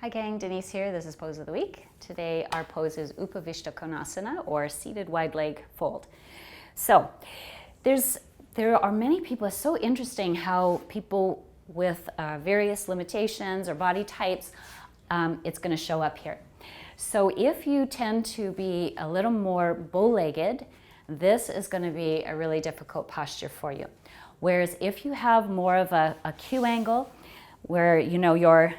Hi gang, Denise here. This is Pose of the Week. Today our pose is Upavishta Konasana, or seated wide leg fold. So there are many people. It's so interesting how people with various limitations or body types, it's going to show up here. So if you tend to be a little more bow-legged, this is going to be a really difficult posture for you. Whereas if you have more of a Q angle, where you know your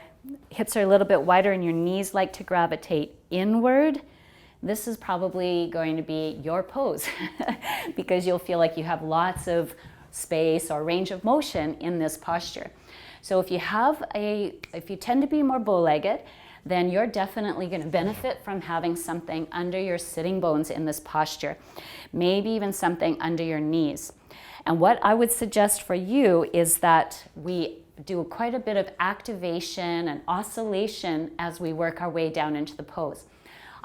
hips are a little bit wider and your knees like to gravitate inward, this is probably going to be your pose because you'll feel like you have lots of space or range of motion in this posture. So if you tend to be more bow-legged, then you're definitely going to benefit from having something under your sitting bones in this posture, maybe even something under your knees. And what I would suggest for you is that we do quite a bit of activation and oscillation as we work our way down into the pose.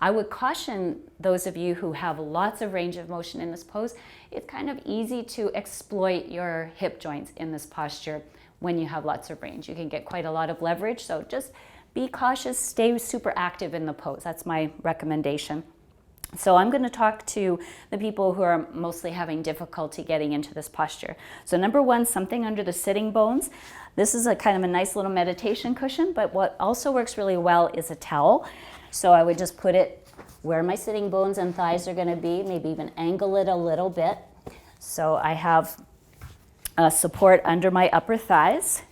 I would caution those of you who have lots of range of motion in this pose, it's kind of easy to exploit your hip joints in this posture when you have lots of range. You can get quite a lot of leverage, so just be cautious, stay super active in the pose. That's my recommendation. So I'm going to talk to the people who are mostly having difficulty getting into this posture. So number one, something under the sitting bones. This is a kind of a nice little meditation cushion, but what also works really well is a towel. So I would just put it where my sitting bones and thighs are going to be, maybe even angle it a little bit. So I have support under my upper thighs.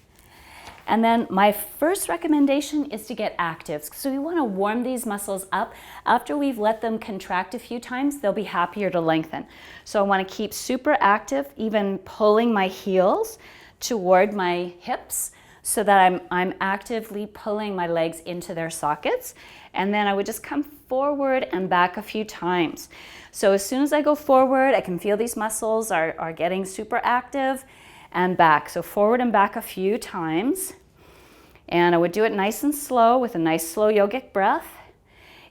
And then my first recommendation is to get active. So we want to warm these muscles up. After we've let them contract a few times, they'll be happier to lengthen. So I want to keep super active, even pulling my heels toward my hips so that I'm actively pulling my legs into their sockets. And then I would just come forward and back a few times. So as soon as I go forward, I can feel these muscles are getting super active, and back. So forward and back a few times. And I would do it nice and slow with a nice slow yogic breath.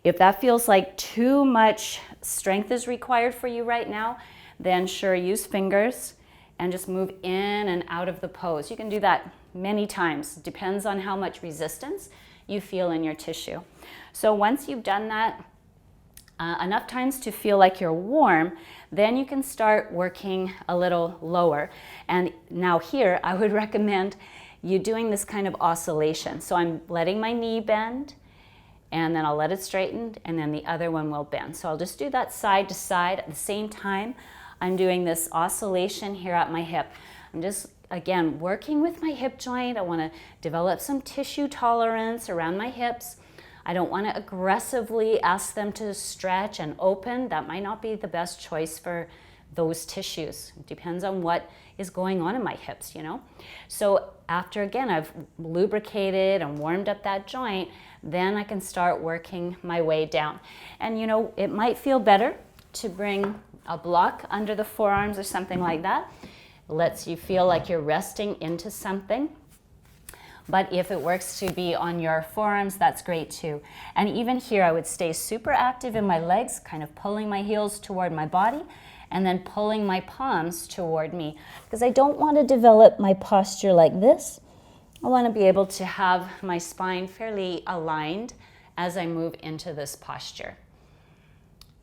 If that feels like too much strength is required for you right now, then sure, use fingers and just move in and out of the pose. You can do that many times. Depends on how much resistance you feel in your tissue. So once you've done that enough times to feel like you're warm, then you can start working a little lower. And now here, I would recommend you doing this kind of oscillation. So I'm letting my knee bend, and then I'll let it straighten, and then the other one will bend. So I'll just do that side to side at the same time. I'm doing this oscillation here at my hip. I'm just, again, working with my hip joint. I want to develop some tissue tolerance around my hips. I don't want to aggressively ask them to stretch and open. That might not be the best choice for those tissues. It depends on what is going on in my hips, you know. So after, again, I've lubricated and warmed up that joint, then I can start working my way down. And you know, it might feel better to bring a block under the forearms or something like that. It lets you feel like you're resting into something. But if it works to be on your forearms, that's great too. And even here, I would stay super active in my legs, kind of pulling my heels toward my body, and then pulling my palms toward me. Because I don't want to develop my posture like this. I want to be able to have my spine fairly aligned as I move into this posture.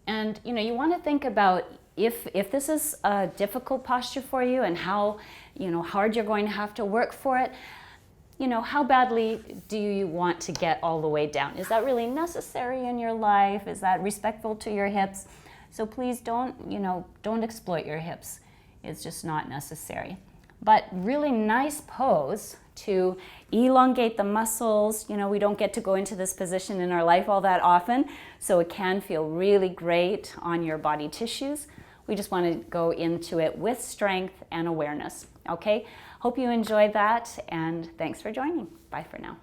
And you know, you want to think about if this is a difficult posture for you and how hard you're going to have to work for it. You know, how badly do you want to get all the way down? Is that really necessary in your life? Is that respectful to your hips? So please don't exploit your hips. It's just not necessary. But really nice pose to elongate the muscles. You know, we don't get to go into this position in our life all that often, so it can feel really great on your body tissues. We just want to go into it with strength and awareness. Okay? Hope you enjoyed that, and thanks for joining. Bye for now.